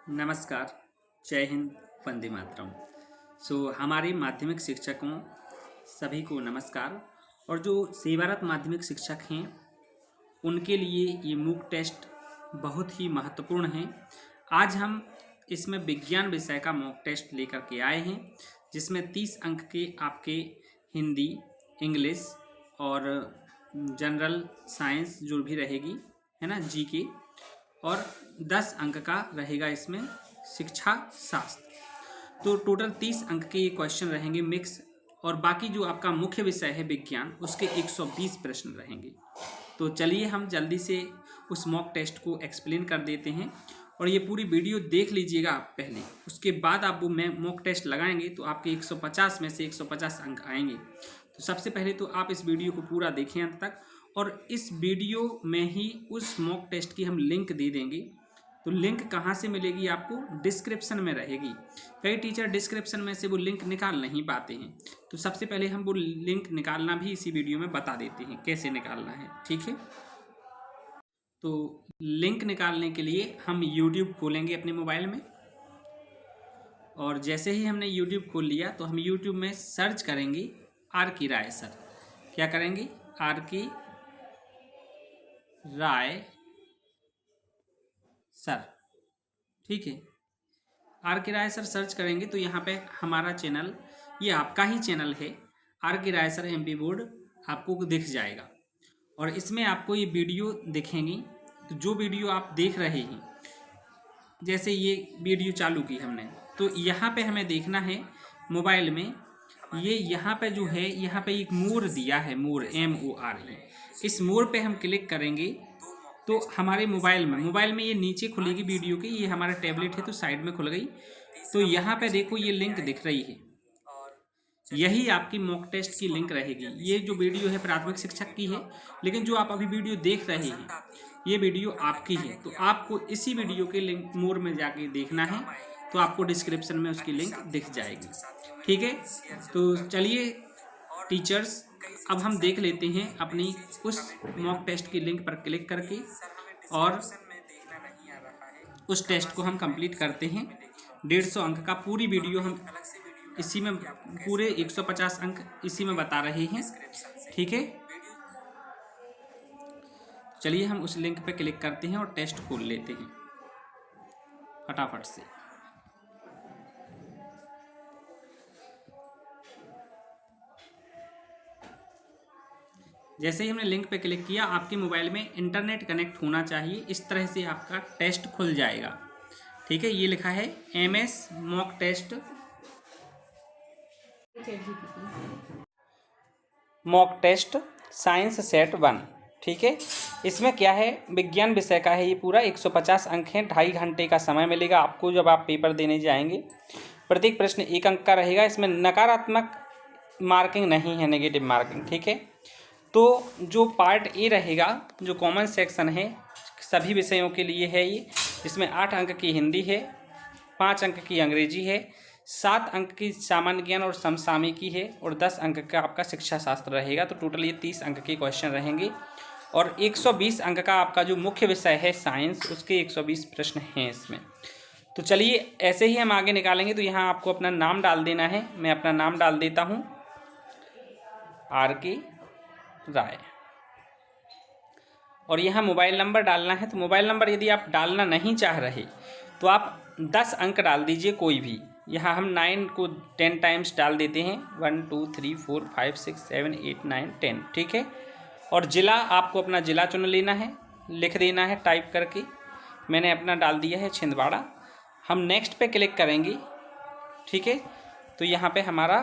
नमस्कार, जय हिंद, वंदे मातरम। हमारे माध्यमिक शिक्षकों सभी को नमस्कार। और जो सेवारत माध्यमिक शिक्षक हैं उनके लिए ये मूक टेस्ट बहुत ही महत्वपूर्ण है। आज हम इसमें विज्ञान विषय का मॉक टेस्ट लेकर के आए हैं, जिसमें 30 अंक के आपके हिंदी, इंग्लिश और जनरल साइंस जो भी रहेगी, है ना, जीके, और 10 अंक का रहेगा इसमें शिक्षा शास्त्र। तो टोटल 30 अंक के ये क्वेश्चन रहेंगे मिक्स, और बाकी जो आपका मुख्य विषय है विज्ञान, उसके 120 प्रश्न रहेंगे। तो चलिए हम जल्दी से उस मॉक टेस्ट को एक्सप्लेन कर देते हैं, और ये पूरी वीडियो देख लीजिएगा आप पहले, उसके बाद आप वो मॉक टेस्ट लगाएंगे तो आपके 150 में से 150 अंक आएंगे। तो सबसे पहले तो आप इस वीडियो को पूरा देखें अंत तक, और इस वीडियो में ही उस मॉक टेस्ट की हम लिंक दे देंगे। तो लिंक कहाँ से मिलेगी आपको? डिस्क्रिप्शन में रहेगी। कई टीचर डिस्क्रिप्शन में से वो लिंक निकाल नहीं पाते हैं, तो सबसे पहले हम वो लिंक निकालना भी इसी वीडियो में बता देते हैं कैसे निकालना है, ठीक है। तो लिंक निकालने के लिए हम YouTube खोलेंगे अपने मोबाइल में, और जैसे ही हमने YouTube खोल लिया तो हम YouTube में सर्च करेंगे आर के राय सर। क्या करेंगे? आर के राय सर, ठीक है। आर के राय सर सर्च करेंगे तो यहाँ पे हमारा चैनल, ये आपका ही चैनल है, आर के राय सर MP बोर्ड, आपको दिख जाएगा। और इसमें आपको ये वीडियो दिखेंगी। तो जो वीडियो आप देख रहे हैं, जैसे ये वीडियो चालू की हमने, तो यहाँ पे हमें देखना है मोबाइल में, ये यहाँ पे जो है, यहाँ पे एक मोर दिया है, मोर MORE। इस मोर पे हम क्लिक करेंगे तो हमारे मोबाइल में ये नीचे खुलेगी वीडियो की। ये हमारा टैबलेट है तो साइड में खुल गई। तो यहाँ पे देखो ये लिंक दिख रही है, यही आपकी मॉक टेस्ट की लिंक रहेगी। ये जो वीडियो है प्राथमिक शिक्षक की है, लेकिन जो आप अभी वीडियो देख रहे हैं ये वीडियो आपकी है। तो आपको इसी वीडियो के लिंक मोर में जाके देखना है, तो आपको डिस्क्रिप्शन में उसकी लिंक दिख जाएगी, ठीक है। तो चलिए टीचर्स, अब हम देख लेते हैं अपनी उस मॉक टेस्ट की लिंक पर क्लिक करके, और उस टेस्ट को हम कंप्लीट करते हैं। 150 अंक का पूरी वीडियो हम इसी में, पूरे 150 अंक इसी में बता रहे हैं, ठीक है। चलिए हम उस लिंक पे क्लिक करते हैं और टेस्ट खोल लेते हैं फटाफट से। जैसे ही हमने लिंक पे क्लिक किया, आपके मोबाइल में इंटरनेट कनेक्ट होना चाहिए। इस तरह से आपका टेस्ट खुल जाएगा, ठीक है। ये लिखा है MS mock test, mock test science set 1, ठीक है। इसमें क्या है, विज्ञान विषय का है ये पूरा। 150 अंक हैं, 2.5 घंटे का समय मिलेगा आपको जब आप पेपर देने जाएंगे। प्रत्येक प्रश्न 1 अंक का रहेगा। इसमें नकारात्मक मार्किंग नहीं है, नेगेटिव मार्किंग, ठीक है। तो जो पार्ट ए रहेगा, जो कॉमन सेक्शन है, सभी विषयों के लिए है ये। इसमें 8 अंक की हिंदी है, 5 अंक की अंग्रेजी है, 7 अंक की सामान्य ज्ञान और समसामयिकी है, और 10 अंक का आपका शिक्षा शास्त्र रहेगा। तो टोटल ये 30 अंक के क्वेश्चन रहेंगे, और 120 अंक का आपका जो मुख्य विषय है साइंस, उसके 120 प्रश्न हैं इसमें। तो चलिए ऐसे ही हम आगे निकालेंगे। तो यहाँ आपको अपना नाम डाल देना है। मैं अपना नाम डाल देता हूँ, आर के राय, और यहाँ मोबाइल नंबर डालना है। तो मोबाइल नंबर यदि आप डालना नहीं चाह रहे तो आप 10 अंक डाल दीजिए कोई भी। यहाँ हम 9 को 10 टाइम्स डाल देते हैं, 1 2 3 4 5 6 7 8 9 10, ठीक है। और ज़िला आपको अपना ज़िला चुन लेना है, लिख देना है टाइप करके। मैंने अपना डाल दिया है छिंदवाड़ा। हम नेक्स्ट पे क्लिक करेंगे, ठीक है। तो यहाँ पे हमारा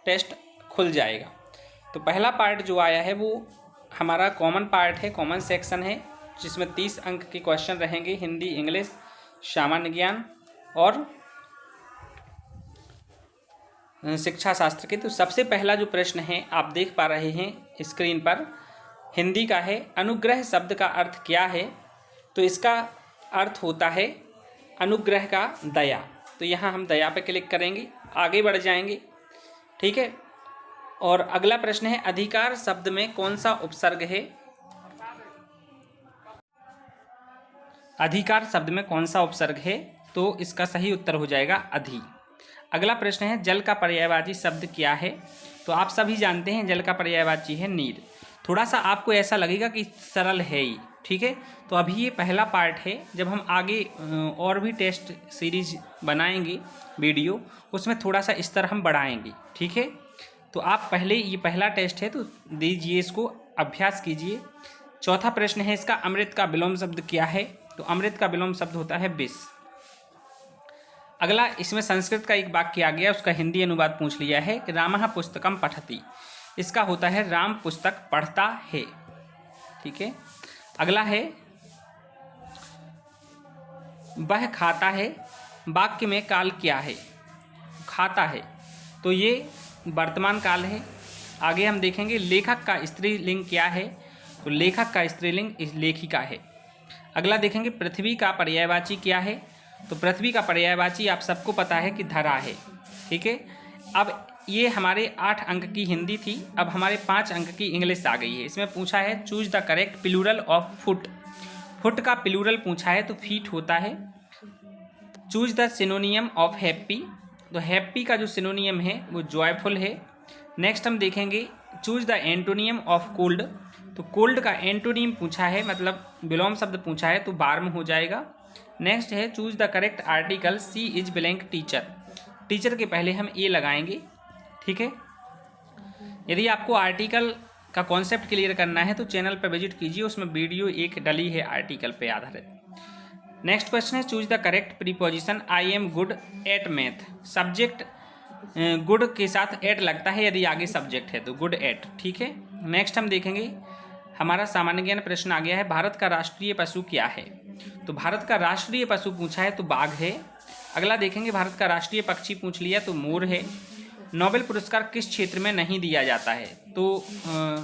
टेस्ट खुल जाएगा। तो पहला पार्ट जो आया है वो हमारा कॉमन पार्ट है, कॉमन सेक्शन है, जिसमें 30 अंक के क्वेश्चन रहेंगे, हिंदी, इंग्लिश, सामान्य ज्ञान और शिक्षा शास्त्र के। तो सबसे पहला जो प्रश्न है आप देख पा रहे हैं स्क्रीन पर, हिंदी का है, अनुग्रह शब्द का अर्थ क्या है? तो इसका अर्थ होता है अनुग्रह का दया। तो यहाँ हम दया पे क्लिक करेंगे, आगे बढ़ जाएंगे, ठीक है। और अगला प्रश्न है, अधिकार शब्द में कौन सा उपसर्ग है? अधिकार शब्द में कौन सा उपसर्ग है? तो इसका सही उत्तर हो जाएगा अधि। अगला प्रश्न है जल का पर्यायवाची शब्द क्या है? तो आप सभी जानते हैं जल का पर्यायवाची है नीर। थोड़ा सा आपको ऐसा लगेगा कि सरल है ही, ठीक है। तो अभी ये पहला पार्ट है, जब हम आगे और भी टेस्ट सीरीज बनाएंगे वीडियो, उसमें थोड़ा सा स्तर हम बढ़ाएंगे, ठीक है। तो आप पहले, ये पहला टेस्ट है तो दीजिए, इसको अभ्यास कीजिए। चौथा प्रश्न है इसका, अमृत का विलोम शब्द क्या है? तो अमृत का विलोम शब्द होता है विष। अगला इसमें संस्कृत का एक वाक्य आ गया, उसका हिंदी अनुवाद पूछ लिया है कि रामः पुस्तकम पठति। इसका होता है राम पुस्तक पढ़ता है, ठीक है। अगला है वह खाता है, वाक्य में काल क्या है? खाता है, तो ये वर्तमान काल है। आगे हम देखेंगे लेखक का स्त्रीलिंग क्या है? तो लेखक का स्त्रीलिंग लेखिका है। अगला देखेंगे पृथ्वी का पर्यायवाची क्या है? तो पृथ्वी का पर्यायवाची आप सबको पता है कि धरा है, ठीक है। अब ये हमारे 8 अंक की हिंदी थी, अब हमारे 5 अंक की इंग्लिश आ गई है। इसमें पूछा है choose the correct plural of foot. Foot का प्लूरल पूछा है तो फीट होता है। Choose the synonym of happy. तो हैप्पी का जो सिनोनियम है वो जॉयफुल है। नेक्स्ट हम देखेंगे choose the antonym of cold. तो कोल्ड का एंटोनियम पूछा है, मतलब विलोम शब्द पूछा है तो वार्म हो जाएगा। नेक्स्ट है choose the correct article, she is blank teacher. Teacher के पहले हम ए लगाएंगे, ठीक है। यदि आपको आर्टिकल का कॉन्सेप्ट क्लियर करना है तो चैनल पर विजिट कीजिए, उसमें वीडियो एक डली है आर्टिकल पे आधारित। नेक्स्ट क्वेश्चन है choose the correct preposition, I am good at math. Subject good के साथ एट लगता है यदि आगे सब्जेक्ट है, तो गुड एट, ठीक है। नेक्स्ट हम देखेंगे हमारा सामान्य ज्ञान प्रश्न आ गया है, भारत का राष्ट्रीय पशु क्या है? तो भारत का राष्ट्रीय पशु पूछा है तो बाघ है। अगला देखेंगे भारत का राष्ट्रीय पक्षी पूछ लिया तो मोर है। नोबेल पुरस्कार किस क्षेत्र में नहीं दिया जाता है? तो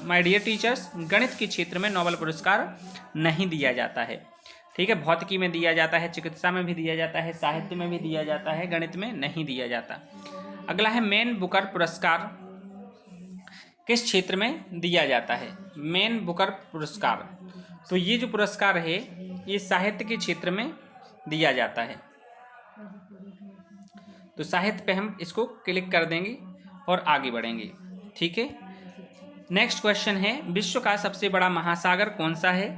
माय डियर टीचर्स, गणित के क्षेत्र में नोबेल पुरस्कार नहीं दिया जाता है, ठीक है। भौतिकी में दिया जाता है, चिकित्सा में भी दिया जाता है, साहित्य में भी दिया जाता है, गणित में नहीं दिया जाता। अगला है मैन बुकर पुरस्कार किस क्षेत्र में दिया जाता है? मैन बुकर पुरस्कार, तो ये जो पुरस्कार है ये साहित्य के क्षेत्र में दिया जाता है। तो साहित्य पे हम इसको क्लिक कर देंगे और आगे बढ़ेंगे, ठीक है। नेक्स्ट क्वेश्चन है विश्व का सबसे बड़ा महासागर कौन सा है?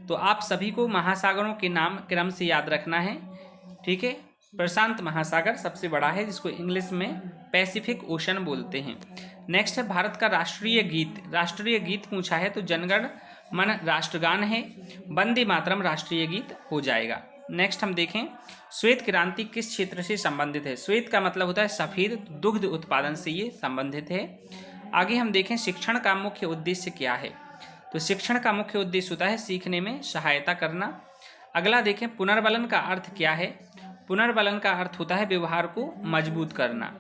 तो आप सभी को महासागरों के नाम क्रम से याद रखना है, ठीक है। प्रशांत महासागर सबसे बड़ा है, जिसको इंग्लिश में पैसिफिक ओशन बोलते हैं। नेक्स्ट है भारत का राष्ट्रीय गीत। राष्ट्रीय गीत पूछा है तो जनगण मन राष्ट्रगान है, वंदे मातरम राष्ट्रीय गीत हो जाएगा। नेक्स्ट हम देखें श्वेत क्रांति किस क्षेत्र से संबंधित है? श्वेत का मतलब होता है सफ़ेद, दुग्ध उत्पादन से ये संबंधित है। आगे हम देखें शिक्षण का मुख्य उद्देश्य क्या है? तो शिक्षण का मुख्य उद्देश्य होता है सीखने में सहायता करना। अगला देखें पुनर्बलन का अर्थ क्या है? पुनर्बलन का अर्थ होता है व्यवहार को मजबूत करना।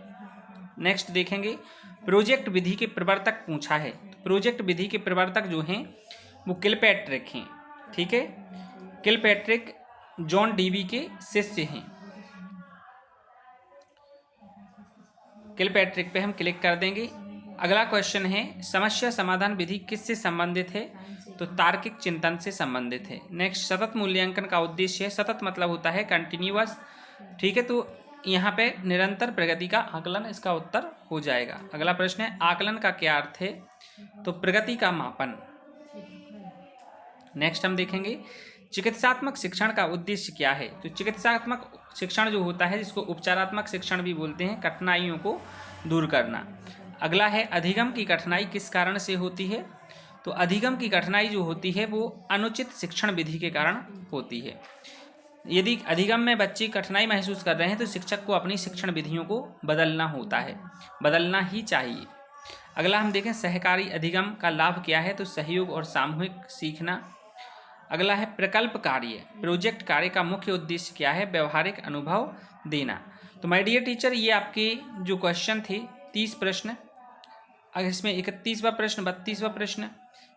नेक्स्ट देखेंगे प्रोजेक्ट विधि के प्रवर्तक पूछा है। प्रोजेक्ट विधि के प्रवर्तक जो हैं वो किलपैट्रिक हैं, ठीक है। किलपैट्रिक जॉन डीवी के शिष्य हैं। किलपैट्रिक पे हम क्लिक कर देंगे। अगला क्वेश्चन है समस्या समाधान विधि किससे संबंधित है? तो तार्किक चिंतन से संबंधित है। नेक्स्ट सतत मूल्यांकन का उद्देश्य है, सतत मतलब होता है कंटिन्यूअस, ठीक है। तो यहाँ पे निरंतर प्रगति का आकलन इसका उत्तर हो जाएगा। अगला प्रश्न है आकलन का क्या अर्थ है? तो प्रगति का मापन। नेक्स्ट हम देखेंगे चिकित्सात्मक शिक्षण का उद्देश्य क्या है? तो चिकित्सात्मक शिक्षण जो होता है, जिसको उपचारात्मक शिक्षण भी बोलते हैं, कठिनाइयों को दूर करना। अगला है अधिगम की कठिनाई किस कारण से होती है? तो अधिगम की कठिनाई जो होती है वो अनुचित शिक्षण विधि के कारण होती है। यदि अधिगम में बच्चे कठिनाई महसूस कर रहे हैं तो शिक्षक को अपनी शिक्षण विधियों को बदलना होता है, बदलना ही चाहिए। अगला हम देखें सहकारी अधिगम का लाभ क्या है? तो सहयोग और सामूहिक सीखना। अगला है प्रकल्प कार्य, प्रोजेक्ट कार्य का मुख्य उद्देश्य क्या है? व्यवहारिक अनुभव देना। तो माय डियर टीचर, ये आपके जो क्वेश्चन थे 30 प्रश्न, अगर इसमें 31वां प्रश्न, 32वां प्रश्न,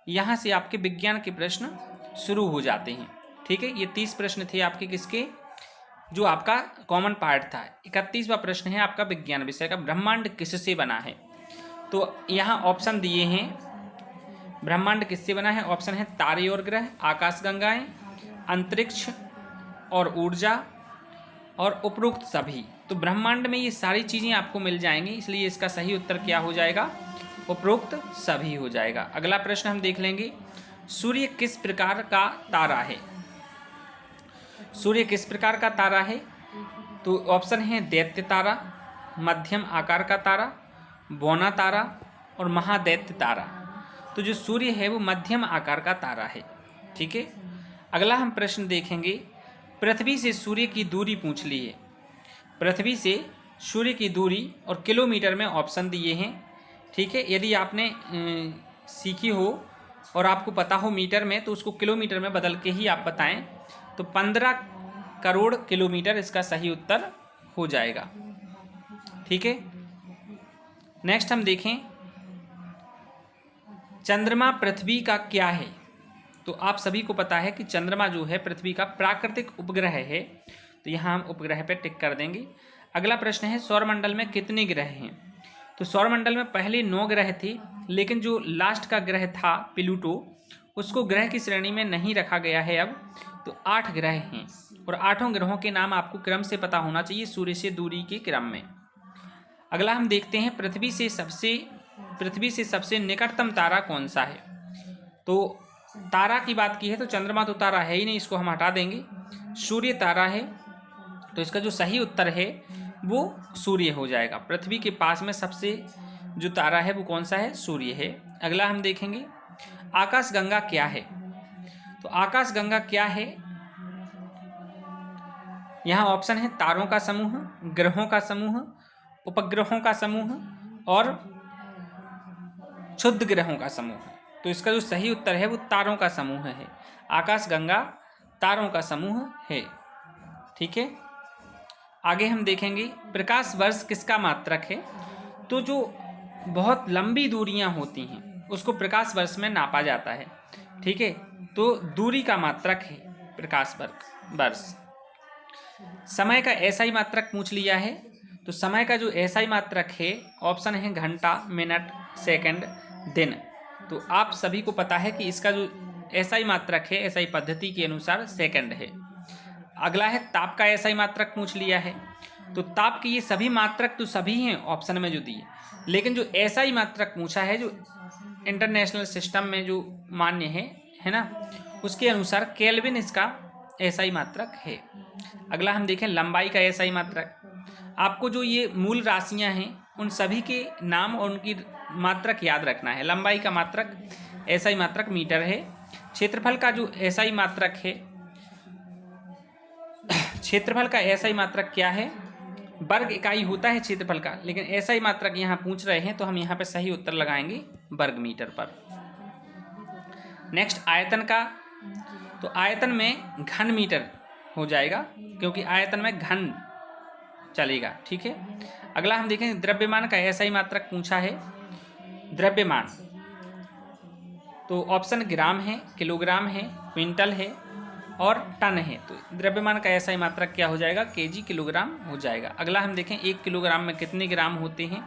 यहाँ से आपके विज्ञान के प्रश्न शुरू हो जाते हैं, ठीक है। ये 30 प्रश्न थे आपके किसके, जो आपका कॉमन पार्ट था। 31वां प्रश्न है आपका विज्ञान विषय का, ब्रह्मांड किससे बना है? तो यहाँ ऑप्शन दिए हैं, ब्रह्मांड किससे बना है? ऑप्शन है तारे और ग्रह, आकाशगंगाएं, अंतरिक्ष, और ऊर्जा और उपरोक्त सभी। तो ब्रह्मांड में ये सारी चीज़ें आपको मिल जाएंगी, इसलिए इसका सही उत्तर क्या हो जाएगा? उपरोक्त सभी हो जाएगा। अगला प्रश्न हम देख लेंगे, सूर्य किस प्रकार का तारा है? सूर्य किस प्रकार का तारा है? तो ऑप्शन है दैत्य तारा, मध्यम आकार का तारा, बौना तारा और महादैत्य तारा। तो जो सूर्य है वो मध्यम आकार का तारा है। ठीक है, अगला हम प्रश्न देखेंगे, पृथ्वी से सूर्य की दूरी पूछ ली है। पृथ्वी से सूर्य की दूरी और किलोमीटर में ऑप्शन दिए हैं। ठीक है, यदि आपने सीखी हो और आपको पता हो मीटर में, तो उसको किलोमीटर में बदल के ही आप बताएं। तो 15 करोड़ किलोमीटर इसका सही उत्तर हो जाएगा। ठीक है, नेक्स्ट हम देखें, चंद्रमा पृथ्वी का क्या है? तो आप सभी को पता है कि चंद्रमा जो है पृथ्वी का प्राकृतिक उपग्रह है, तो यहाँ हम उपग्रह पे टिक कर देंगे। अगला प्रश्न है, सौरमंडल में कितने ग्रह हैं? तो सौरमंडल में पहले 9 ग्रह थे, लेकिन जो लास्ट का ग्रह था प्लूटो, उसको ग्रह की श्रेणी में नहीं रखा गया है अब, तो 8 ग्रह हैं और 8 ग्रहों के नाम आपको क्रम से पता होना चाहिए, सूर्य से दूरी के क्रम में। अगला हम देखते हैं, पृथ्वी से सबसे निकटतम तारा कौन सा है? तो तारा की बात की है तो चंद्रमा तो तारा है ही नहीं, इसको हम हटा देंगे। सूर्य तारा है, तो इसका जो सही उत्तर है वो सूर्य हो जाएगा। पृथ्वी के पास में सबसे जो तारा है वो कौन सा है? सूर्य है। अगला हम देखेंगे, आकाशगंगा क्या है? तो आकाशगंगा क्या है? यहाँ ऑप्शन है तारों का समूह, ग्रहों का समूह, उपग्रहों का समूह और क्षुद्र ग्रहों का समूह। तो इसका जो सही उत्तर है वो तारों का समूह है। आकाशगंगा तारों का समूह है। ठीक है, आगे हम देखेंगे, प्रकाश वर्ष किसका मात्रक है? तो जो बहुत लंबी दूरियां होती हैं उसको प्रकाश वर्ष में नापा जाता है। ठीक है, तो दूरी का मात्रक है प्रकाश वर्ष। समय का एसआई मात्रक पूछ लिया है, तो समय का जो एसआई मात्रक है ऑप्शन है घंटा, मिनट, सेकंड, दिन। तो आप सभी को पता है कि इसका जो एसआई मात्रक है एसआई पद्धति के अनुसार सेकंड है। अगला है ताप का एसआई मात्रक पूछ लिया है, तो ताप की ये सभी मात्रक तो सभी हैं ऑप्शन में जो दिए, लेकिन जो एसआई मात्रक पूछा है जो इंटरनेशनल सिस्टम में जो मान्य है ना, उसके अनुसार केल्विन इसका एसआई मात्रक है। अगला हम देखें, लंबाई का एसआई मात्रक। आपको जो ये मूल राशियां हैं उन सभी के नाम और उनकी मात्रक याद रखना है। लंबाई का मात्रक एसआई मात्रक मीटर है। क्षेत्रफल का जो एसआई मात्रक है, क्षेत्रफल का एसआई मात्रक क्या है? वर्ग इकाई होता है क्षेत्रफल का, लेकिन एसआई मात्रक यहाँ पूछ रहे हैं तो हम यहाँ पे सही उत्तर लगाएंगे वर्ग मीटर पर। नेक्स्ट आयतन का, तो आयतन में घन मीटर हो जाएगा क्योंकि आयतन में घन चलेगा। ठीक है, अगला हम देखेंगे, द्रव्यमान का एसआई मात्रक पूछा है। द्रव्यमान तो ऑप्शन ग्राम है, किलोग्राम है, क्विंटल है और टन है। तो द्रव्यमान का एसआई मात्रक क्या हो जाएगा? केजी, किलोग्राम हो जाएगा। अगला हम देखें, 1 किलोग्राम में कितने ग्राम होते हैं?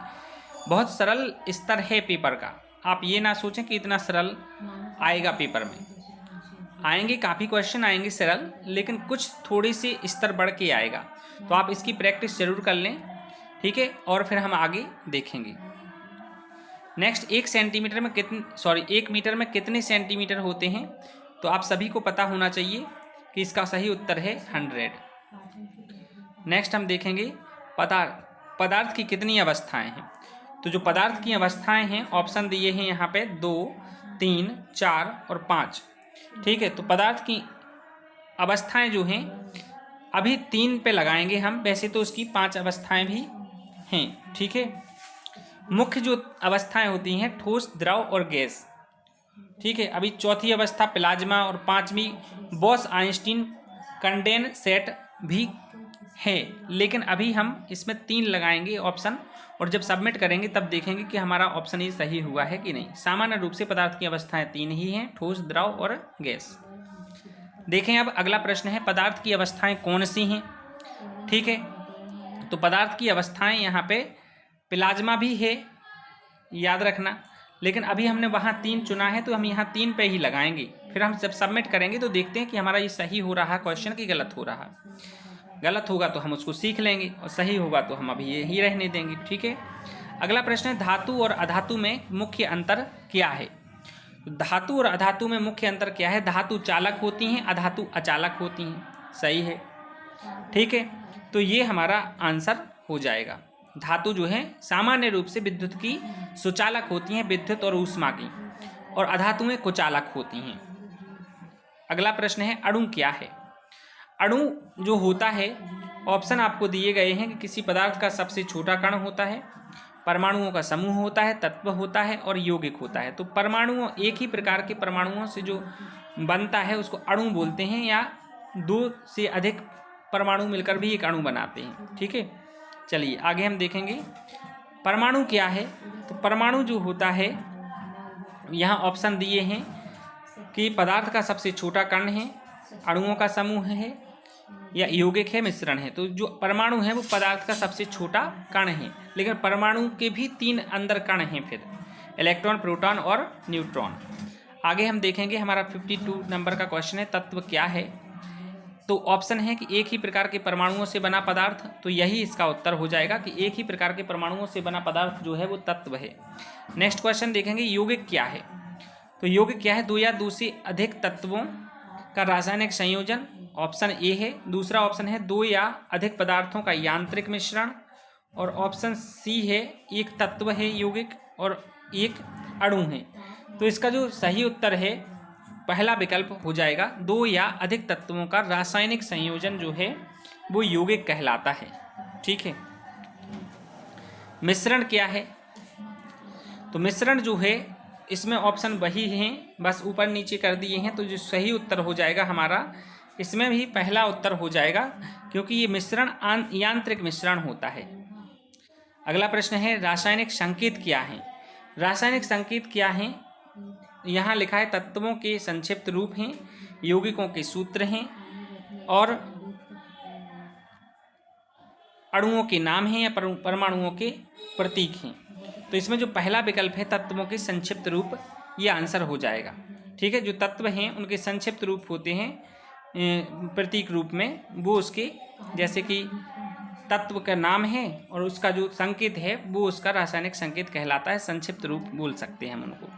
बहुत सरल स्तर है पेपर का, आप ये ना सोचें कि इतना सरल आएगा पेपर में। आएंगे, काफ़ी क्वेश्चन आएंगे सरल, लेकिन कुछ थोड़ी सी स्तर बढ़ के आएगा, तो आप इसकी प्रैक्टिस जरूर कर लें। ठीक है, और फिर हम आगे देखेंगे। नेक्स्ट, 1 मीटर में कितने सेंटीमीटर होते हैं? तो आप सभी को पता होना चाहिए कि इसका सही उत्तर है 100। नेक्स्ट हम देखेंगे, पदार्थ की कितनी अवस्थाएं हैं? तो जो पदार्थ की अवस्थाएं हैं ऑप्शन दिए हैं यहाँ पे 2, 3, 4 और 5। ठीक है, तो पदार्थ की अवस्थाएं जो हैं अभी 3 पे लगाएंगे हम, वैसे तो उसकी 5 अवस्थाएं भी हैं। ठीक है, मुख्य जो अवस्थाएं होती हैं ठोस, द्रव और गैस। ठीक है, अभी चौथी अवस्था प्लाज्मा और 5वीं बॉस-आइंस्टीन कंडेंसेट भी है, लेकिन अभी हम इसमें 3 लगाएंगे ऑप्शन, और जब सबमिट करेंगे तब देखेंगे कि हमारा ऑप्शन ये सही हुआ है कि नहीं। सामान्य रूप से पदार्थ की अवस्थाएं 3 ही हैं, ठोस, द्रव और गैस। देखें अब अगला प्रश्न है, पदार्थ की अवस्थाएं कौन सी हैं? ठीक है, तो पदार्थ की अवस्थाएं यहाँ पे प्लाज्मा भी है, याद रखना, लेकिन अभी हमने वहाँ 3 चुना है तो हम यहाँ 3 पे ही लगाएंगे। फिर हम जब सबमिट करेंगे तो देखते हैं कि हमारा ये सही हो रहा है क्वेश्चन कि गलत हो रहा है। गलत होगा तो हम उसको सीख लेंगे और सही होगा तो हम अभी यही रहने देंगे। ठीक है, अगला प्रश्न है धातु और अधातु में मुख्य अंतर क्या है। धातु और अधातु में मुख्य अंतर क्या है। धातु चालक होती हैं, अधातु अचालक होती हैं। सही है, ठीक है, तो ये हमारा आंसर हो जाएगा। धातु जो है सामान्य रूप से विद्युत की सुचालक होती हैं, विद्युत और ऊष्मा की, और अधातुएं कुचालक होती हैं। अगला प्रश्न है अणु क्या है। अणु जो होता है, ऑप्शन आपको दिए गए हैं कि किसी पदार्थ का सबसे छोटा कण होता है, परमाणुओं का समूह होता है, तत्व होता है और यौगिक होता है। तो परमाणुओं, एक ही प्रकार के परमाणुओं से जो बनता है उसको अणु बोलते हैं, या 2 से अधिक परमाणु मिलकर भी एक अणु बनाते हैं। ठीक है, चलिए आगे हम देखेंगे परमाणु क्या है। तो परमाणु जो होता है, यहाँ ऑप्शन दिए हैं कि पदार्थ का सबसे छोटा कण है, अणुओं का समूह है, या यौगिक है, मिश्रण है। तो जो परमाणु है वो पदार्थ का सबसे छोटा कण है, लेकिन परमाणु के भी 3 अंदर कण हैं, फिर इलेक्ट्रॉन, प्रोटॉन और न्यूट्रॉन। आगे हम देखेंगे हमारा 52 नंबर का क्वेश्चन है तत्व क्या है। तो ऑप्शन है कि एक ही प्रकार के परमाणुओं से बना पदार्थ, तो यही इसका उत्तर हो जाएगा कि एक ही प्रकार के परमाणुओं से बना पदार्थ जो है वो तत्व है। नेक्स्ट क्वेश्चन देखेंगे यौगिक क्या है। तो यौगिक क्या है, 2 या 2 से अधिक तत्वों का रासायनिक संयोजन, ऑप्शन ए है। दूसरा ऑप्शन है 2 या अधिक पदार्थों का यांत्रिक मिश्रण, और ऑप्शन सी है एक तत्व है यौगिक और एक अणु है। तो इसका जो सही उत्तर है पहला विकल्प हो जाएगा, 2 या अधिक तत्वों का रासायनिक संयोजन जो है वो यौगिक कहलाता है। ठीक है, मिश्रण क्या है। तो मिश्रण जो है इसमें ऑप्शन वही हैं, बस ऊपर नीचे कर दिए हैं। तो जो सही उत्तर हो जाएगा हमारा, इसमें भी पहला उत्तर हो जाएगा, क्योंकि ये मिश्रण यांत्रिक मिश्रण होता है। अगला प्रश्न है रासायनिक संकेत क्या है। रासायनिक संकेत क्या है, यहाँ लिखा है तत्वों के संक्षिप्त रूप हैं, यौगिकों के सूत्र हैं, और अणुओं के नाम हैं या परमाणुओं के प्रतीक हैं। तो इसमें जो पहला विकल्प है तत्वों के संक्षिप्त रूप, ये आंसर हो जाएगा। ठीक है, जो तत्व हैं उनके संक्षिप्त रूप होते हैं प्रतीक रूप में, वो उसके जैसे कि तत्व का नाम है और उसका जो संकेत है वो उसका रासायनिक संकेत कहलाता है, संक्षिप्त रूप बोल सकते हैं हम उनको।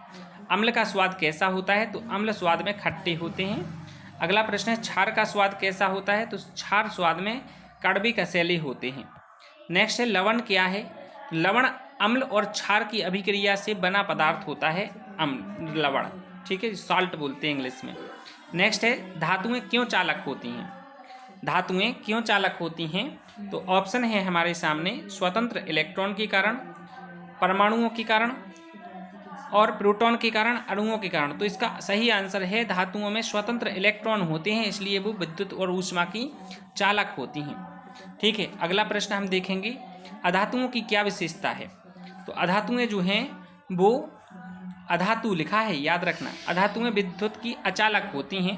अम्ल का स्वाद कैसा होता है। तो अम्ल स्वाद में खट्टे होते हैं। अगला प्रश्न है क्षार का स्वाद कैसा होता है। तो क्षार स्वाद में कड़वे कसैले होते हैं। नेक्स्ट है लवण क्या है। लवण अम्ल और क्षार की अभिक्रिया से बना पदार्थ होता है लवण। ठीक है, सॉल्ट बोलते हैं इंग्लिश में। नेक्स्ट है धातुएं क्यों चालक होती हैं। धातुएं क्यों चालक होती हैं। तो ऑप्शन है हमारे सामने स्वतंत्र इलेक्ट्रॉन के कारण, परमाणुओं के कारण, और प्रोटॉन के कारण, अणुओं के कारण। तो इसका सही आंसर है धातुओं में स्वतंत्र इलेक्ट्रॉन होते हैं, इसलिए वो विद्युत और ऊष्मा की चालक होती हैं। ठीक है, अगला प्रश्न हम देखेंगे अधातुओं की क्या विशेषता है। तो अधातुएं जो हैं वो, अधातु लिखा है याद रखना, अधातुएं विद्युत की अचालक होती हैं।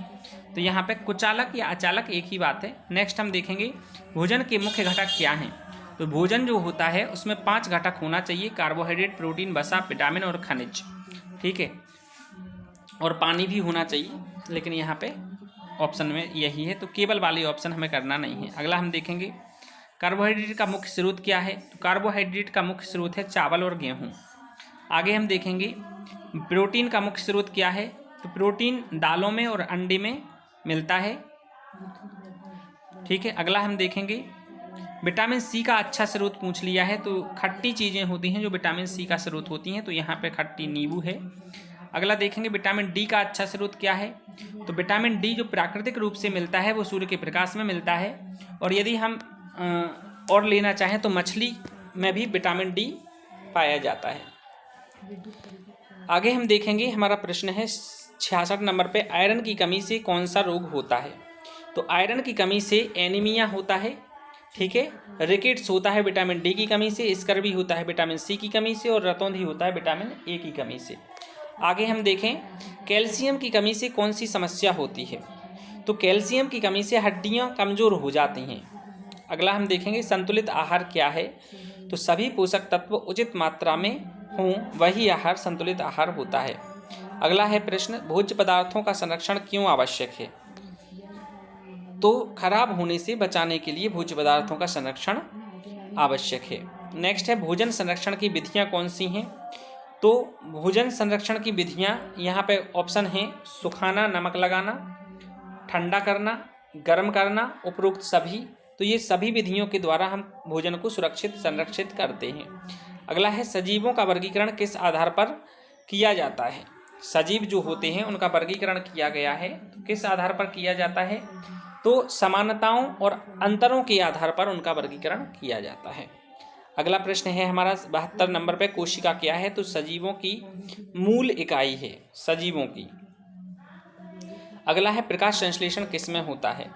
तो यहाँ पे कुचालक या अचालक एक ही बात है। नेक्स्ट हम देखेंगे भोजन के मुख्य घटक क्या हैं। तो भोजन जो होता है उसमें 5 घटक होना चाहिए, कार्बोहाइड्रेट, प्रोटीन, वसा, विटामिन और खनिज। ठीक है, और पानी भी होना चाहिए, लेकिन यहाँ पे ऑप्शन में यही है, तो केवल वाली ऑप्शन हमें करना नहीं है। अगला हम देखेंगे कार्बोहाइड्रेट का मुख्य स्रोत क्या है। तो कार्बोहाइड्रेट का मुख्य स्रोत है चावल और गेहूँ। आगे हम देखेंगे प्रोटीन का मुख्य स्रोत क्या है। तो प्रोटीन दालों में और अंडे में मिलता है। ठीक है, अगला हम देखेंगे विटामिन सी का अच्छा स्रोत पूछ लिया है। तो खट्टी चीज़ें होती हैं जो विटामिन सी का स्रोत होती हैं, तो यहाँ पे खट्टी नींबू है। अगला देखेंगे विटामिन डी का अच्छा स्रोत क्या है। तो विटामिन डी जो प्राकृतिक रूप से मिलता है वो सूर्य के प्रकाश में मिलता है, और यदि हम और लेना चाहें तो मछली में भी विटामिन डी पाया जाता है। आगे हम देखेंगे हमारा प्रश्न है 66 नंबर पे, आयरन की कमी से कौन सा रोग होता है। तो आयरन की कमी से एनीमिया होता है। ठीक है, रिकेट्स होता है विटामिन डी की कमी से, स्कर्वी होता है विटामिन सी की कमी से, और रतौंधी होता है विटामिन ए की कमी से। आगे हम देखें कैल्शियम की कमी से कौन सी समस्या होती है। तो कैल्शियम की कमी से हड्डियां कमज़ोर हो जाती हैं। अगला हम देखेंगे संतुलित आहार क्या है। तो सभी पोषक तत्व उचित मात्रा में हों वही आहार संतुलित आहार होता है। अगला है प्रश्न, भोज्य पदार्थों का संरक्षण क्यों आवश्यक है? तो खराब होने से बचाने के लिए भोज्य पदार्थों का संरक्षण आवश्यक है। नेक्स्ट है, भोजन संरक्षण की विधियां कौन सी हैं? तो भोजन संरक्षण की विधियां यहाँ पे ऑप्शन हैं, सुखाना, नमक लगाना, ठंडा करना, गर्म करना, उपरोक्त सभी। तो ये सभी विधियों के द्वारा हम भोजन को सुरक्षित संरक्षित करते हैं। अगला है, सजीवों का वर्गीकरण किस आधार पर किया जाता है? सजीव जो होते हैं उनका वर्गीकरण किया गया है, तो किस आधार पर किया जाता है? तो समानताओं और अंतरों के आधार पर उनका वर्गीकरण किया जाता है। अगला प्रश्न है हमारा 72 नंबर पे, कोशिका क्या है? तो सजीवों की मूल इकाई है, सजीवों की। अगला है, प्रकाश संश्लेषण किस में होता है?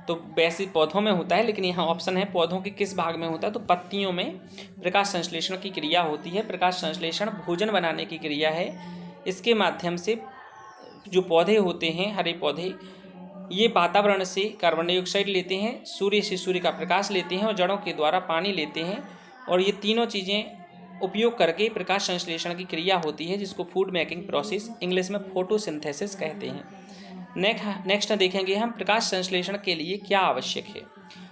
तो वैसे पौधों में होता है, लेकिन यहाँ ऑप्शन है पौधों के किस भाग में होता है? तो पत्तियों में प्रकाश संश्लेषण की क्रिया होती है। प्रकाश संश्लेषण भोजन बनाने की क्रिया है। इसके माध्यम से जो पौधे होते हैं, हरे पौधे, ये वातावरण से कार्बन डाइऑक्साइड लेते हैं, सूर्य से सूर्य का प्रकाश लेते हैं और जड़ों के द्वारा पानी लेते हैं, और ये तीनों चीज़ें उपयोग करके प्रकाश संश्लेषण की क्रिया होती है, जिसको फूड मेकिंग प्रोसेस, इंग्लिश में फोटोसिंथेसिस कहते हैं। नेक्स्ट देखेंगे हम, प्रकाश संश्लेषण के लिए क्या आवश्यक है?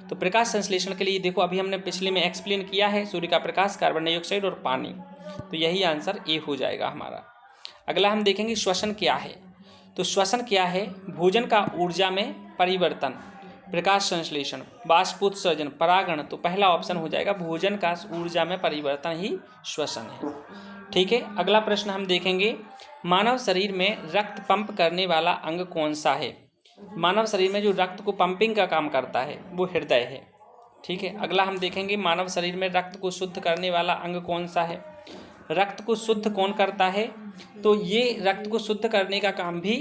तो प्रकाश संश्लेषण के लिए देखो, अभी हमने पिछले में एक्सप्लेन किया है, सूर्य का प्रकाश, कार्बन डाइऑक्साइड और पानी। तो यही आंसर ए हो जाएगा हमारा। अगला हम देखेंगे, श्वसन क्या है? तो श्वसन क्या है? भोजन का ऊर्जा में परिवर्तन, प्रकाश संश्लेषण, बाष्पोत्सर्जन, परागण। तो पहला ऑप्शन हो जाएगा, भोजन का ऊर्जा में परिवर्तन ही श्वसन है। ठीक है। अगला प्रश्न हम देखेंगे, मानव शरीर में रक्त पंप करने वाला अंग कौन सा है? मानव शरीर में जो रक्त को पंपिंग का काम करता है वो हृदय है। ठीक है। अगला हम देखेंगे, मानव शरीर में रक्त को शुद्ध करने वाला अंग कौन सा है? रक्त को शुद्ध कौन करता है? तो ये रक्त को शुद्ध करने का काम भी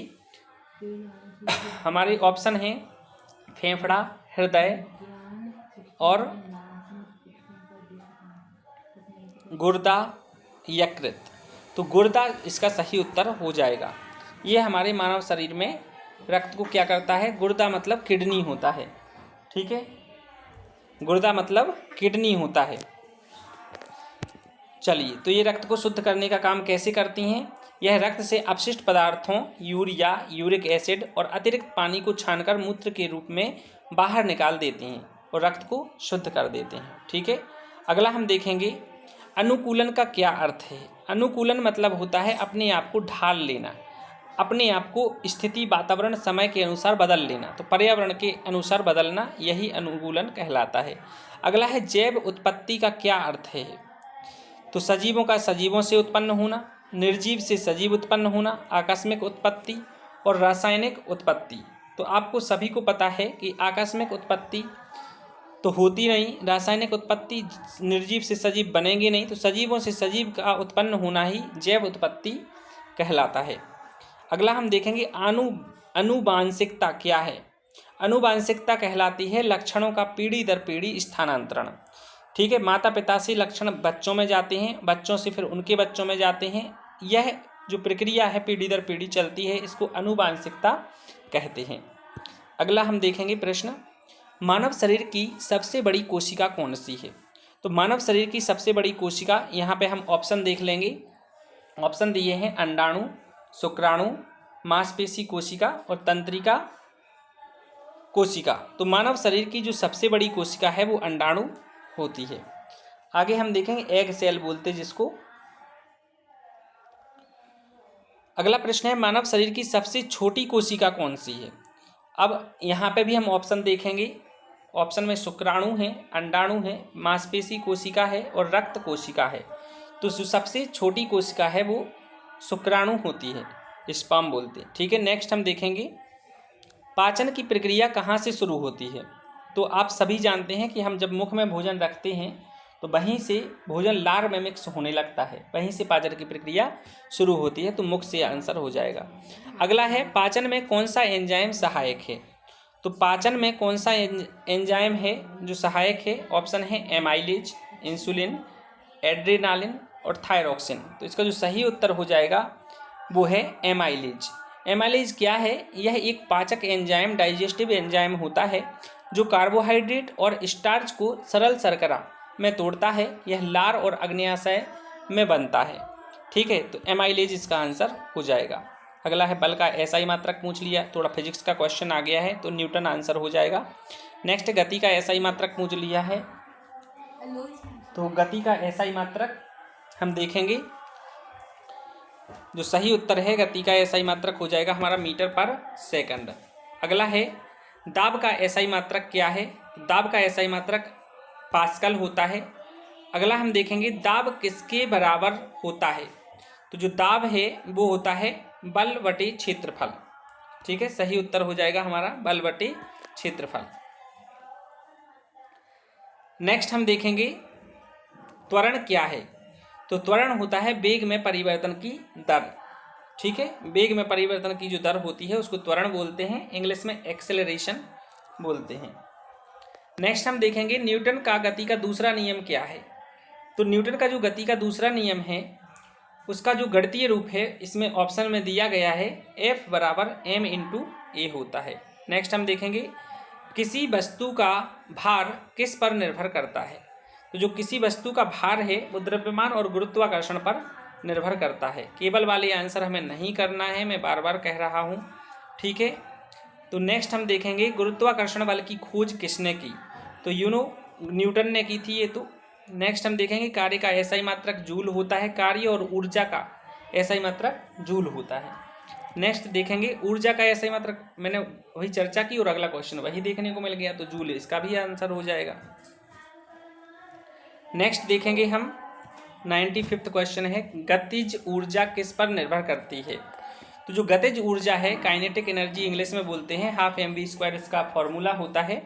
हमारे ऑप्शन हैं, फेफड़ा, हृदय और गुर्दा, यकृत। तो गुर्दा इसका सही उत्तर हो जाएगा। ये हमारे मानव शरीर में रक्त को क्या करता है? गुर्दा मतलब किडनी होता है। ठीक है, गुर्दा मतलब किडनी होता है। चलिए, तो ये रक्त को शुद्ध करने का काम कैसे करती हैं? यह रक्त से अपशिष्ट पदार्थों, यूरिया, यूरिक एसिड और अतिरिक्त पानी को छानकर मूत्र के रूप में बाहर निकाल देते हैं और रक्त को शुद्ध कर देते हैं। ठीक है। अगला हम देखेंगे, अनुकूलन का क्या अर्थ है? अनुकूलन मतलब होता है अपने आप को ढाल लेना, अपने आप को स्थिति, वातावरण, समय के अनुसार बदल लेना। तो पर्यावरण के अनुसार बदलना, यही अनुकूलन कहलाता है। अगला है, जैव उत्पत्ति का क्या अर्थ है? तो सजीवों का सजीवों से उत्पन्न होना, निर्जीव से सजीव उत्पन्न होना, आकस्मिक उत्पत्ति और रासायनिक उत्पत्ति। तो आपको सभी को पता है कि आकस्मिक उत्पत्ति तो होती नहीं, रासायनिक उत्पत्ति निर्जीव से सजीव बनेंगे नहीं, तो सजीवों से सजीव का उत्पन्न होना ही जैव उत्पत्ति कहलाता है। अगला हम देखेंगे, आनुवांशिकता क्या है? आनुवांशिकता कहलाती है लक्षणों का पीढ़ी दर पीढ़ी स्थानांतरण। ठीक है, माता पिता से लक्षण बच्चों में जाते हैं, बच्चों से फिर उनके बच्चों में जाते हैं। यह जो प्रक्रिया है पीढ़ी दर पीढ़ी चलती है, इसको आनुवांशिकता कहते हैं। अगला हम देखेंगे प्रश्न, मानव शरीर की सबसे बड़ी कोशिका कौन सी है? तो मानव शरीर की सबसे बड़ी कोशिका, यहाँ पे हम ऑप्शन देख लेंगे। ऑप्शन दिए हैं, अंडाणु, शुक्राणु, मांसपेशी कोशिका और तंत्रिका कोशिका। तो मानव शरीर की जो सबसे बड़ी कोशिका है वो अंडाणु होती है। आगे हम देखेंगे, एग सेल बोलते जिसको। अगला प्रश्न है, मानव शरीर की सबसे छोटी कोशिका कौन सी है? अब यहाँ पे भी हम ऑप्शन देखेंगे। ऑप्शन में शुक्राणु है, अंडाणु है, मांसपेशी कोशिका है और रक्त कोशिका है। तो जो सबसे छोटी कोशिका है वो शुक्राणु होती है, स्पर्म बोलते हैं। ठीक है। नेक्स्ट हम देखेंगे, पाचन की प्रक्रिया कहाँ से शुरू होती है? तो आप सभी जानते हैं कि हम जब मुख में भोजन रखते हैं तो वहीं से भोजन लार में मिक्स होने लगता है, वहीं से पाचन की प्रक्रिया शुरू होती है। तो मुख से आंसर हो जाएगा। अगला है, पाचन में कौन सा एंजाइम सहायक है? तो पाचन में कौन सा एंजाइम है जो सहायक है? ऑप्शन है एमाइलेज, इंसुलिन, एड्रेनालिन और थायरोक्सिन। तो इसका जो सही उत्तर हो जाएगा वो है एमाइलेज। एमाइलेज क्या है? यह एक पाचक एंजाइम, डाइजेस्टिव एंजाइम होता है जो कार्बोहाइड्रेट और स्टार्च को सरल शर्करा में तोड़ता है। यह लार और अग्न्याशय में बनता है। ठीक है, तो एमाइलेज इसका आंसर हो जाएगा। अगला है बल का एसआई मात्रक पूछ लिया, थोड़ा फिजिक्स का क्वेश्चन आ गया है तो न्यूटन आंसर हो जाएगा। नेक्स्ट गति का एसआई मात्रक पूछ लिया है, तो गति का एसआई मात्रक हम देखेंगे, जो सही उत्तर है गति का एसआई मात्रक हो जाएगा हमारा मीटर पर सेकंड। अगला है दाब का एसआई मात्रक क्या है, दाब का एसआई मात्रक पास्कल होता है। अगला हम देखेंगे दाब किसके बराबर होता है, तो जो दाब है वो होता है बल बटे क्षेत्रफल। ठीक है, सही उत्तर हो जाएगा हमारा बल बटे क्षेत्रफल। नेक्स्ट हम देखेंगे त्वरण क्या है, तो त्वरण होता है वेग में परिवर्तन की दर। ठीक है, वेग में परिवर्तन की जो दर होती है उसको त्वरण बोलते हैं, इंग्लिश में एक्सेलरेशन बोलते हैं। नेक्स्ट हम देखेंगे न्यूटन का गति का दूसरा नियम क्या है, तो न्यूटन का जो गति का दूसरा नियम है उसका जो गणितीय रूप है इसमें ऑप्शन में दिया गया है F बराबर m इंटू ए होता है। नेक्स्ट हम देखेंगे किसी वस्तु का भार किस पर निर्भर करता है, तो जो किसी वस्तु का भार है वो द्रव्यमान और गुरुत्वाकर्षण पर निर्भर करता है। केवल वाले आंसर हमें नहीं करना है, मैं बार बार कह रहा हूँ। ठीक है, तो नेक्स्ट हम देखेंगे गुरुत्वाकर्षण बल की खोज किसने की, तो न्यूटन ने की थी ये। तो नेक्स्ट हम देखेंगे कार्य का एसआई मात्रक जूल होता है, कार्य और ऊर्जा का एसआई मात्रक जूल होता है। नेक्स्ट देखेंगे ऊर्जा का एसआई मात्रक, मैंने वही चर्चा की और अगला क्वेश्चन वही देखने को मिल गया, तो जूल इसका भी आंसर हो जाएगा। नेक्स्ट देखेंगे हम 95वां क्वेश्चन है गतिज ऊर्जा किस पर निर्भर करती है, तो जो गतिज ऊर्जा है काइनेटिक एनर्जी इंग्लिश में बोलते हैं, हाफ mv² इसका फॉर्मूला होता है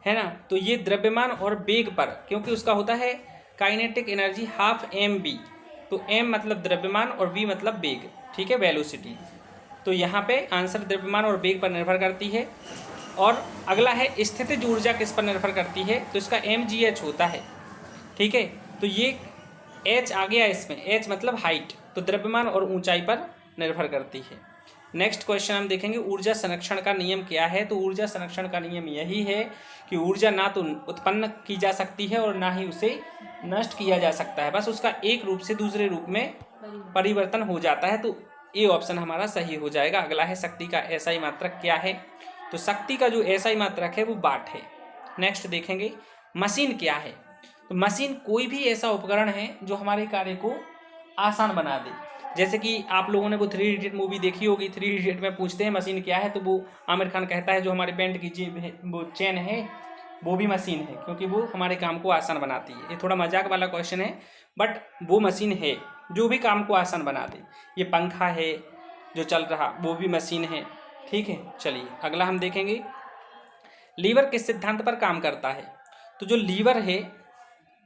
ना। तो ये द्रव्यमान और वेग पर, क्योंकि उसका होता है काइनेटिक एनर्जी हाफ mv, तो m मतलब द्रव्यमान और v मतलब वेग। ठीक है, वेलोसिटी। तो यहाँ पे आंसर द्रव्यमान और वेग पर निर्भर करती है। और अगला है स्थितिज ऊर्जा किस पर निर्भर करती है, तो इसका mgh होता है। ठीक है, तो ये h आ गया इसमें, h मतलब हाइट, तो द्रव्यमान और ऊंचाई पर निर्भर करती है। नेक्स्ट क्वेश्चन हम देखेंगे ऊर्जा संरक्षण का नियम क्या है, तो ऊर्जा संरक्षण का नियम यही है कि ऊर्जा ना तो उत्पन्न की जा सकती है और ना ही उसे नष्ट किया जा सकता है, बस उसका एक रूप से दूसरे रूप में परिवर्तन हो जाता है। तो ये ऑप्शन हमारा सही हो जाएगा। अगला है शक्ति का एसआई मात्रक क्या है, तो शक्ति का जो एसआई मात्रक है वो वाट है। नेक्स्ट देखेंगे मशीन क्या है, तो मशीन कोई भी ऐसा उपकरण है जो हमारे कार्य को आसान बना दे। जैसे कि आप लोगों ने वो 3 इडियट मूवी देखी होगी, 3 इडियट में पूछते हैं मशीन क्या है, तो वो आमिर खान कहता है जो हमारे पेंट की जेब है वो चेन है वो भी मशीन है, क्योंकि वो हमारे काम को आसान बनाती है। ये थोड़ा मजाक वाला क्वेश्चन है, बट वो मशीन है जो भी काम को आसान बना दे। ये पंखा है जो चल रहा, वो भी मशीन है। ठीक है, चलिए अगला हम देखेंगे लीवर किस सिद्धांत पर काम करता है, तो जो लीवर है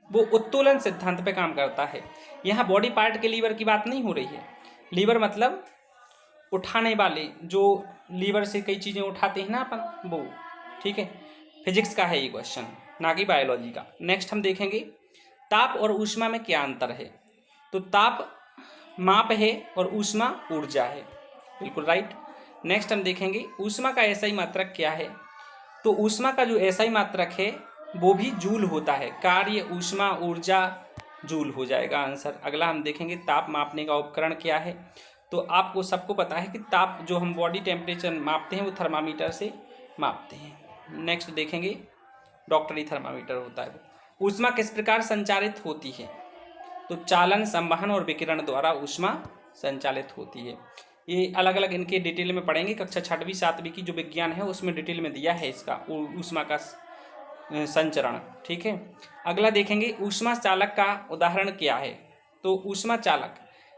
वो उत्तोलन सिद्धांत पे काम करता है। यहाँ बॉडी पार्ट के लीवर की बात नहीं हो रही है, लीवर मतलब उठाने वाले, जो लीवर से कई चीज़ें उठाते हैं ना अपन, वो। ठीक है, फिजिक्स का है ये क्वेश्चन, ना कि बायोलॉजी का। नेक्स्ट हम देखेंगे ताप और ऊष्मा में क्या अंतर है, तो ताप माप है और ऊष्मा ऊर्जा है, बिल्कुल राइट। नेक्स्ट हम देखेंगे ऊष्मा का एसआई मात्रक क्या है, तो ऊष्मा का जो एसआई मात्रक है वो भी जूल होता है, कार्य ऊष्मा ऊर्जा जूल हो जाएगा आंसर। अगला हम देखेंगे ताप मापने का उपकरण क्या है, तो आपको सबको पता है कि ताप जो हम बॉडी टेम्परेचर मापते हैं वो थर्मामीटर से मापते हैं। नेक्स्ट देखेंगे डॉक्टरी थर्मामीटर होता है वो। ऊष्मा किस प्रकार संचारित होती है, तो चालन संवहन और विकिरण द्वारा ऊष्मा संचालित होती है। ये अलग अलग इनके डिटेल में पढ़ेंगे, कक्षा 6वीं 7वीं की जो विज्ञान है उसमें डिटेल में दिया है इसका ऊष्मा का संचरण। ठीक है, अगला देखेंगे ऊष्मा चालक का उदाहरण क्या है, तो ऊष्मा चालक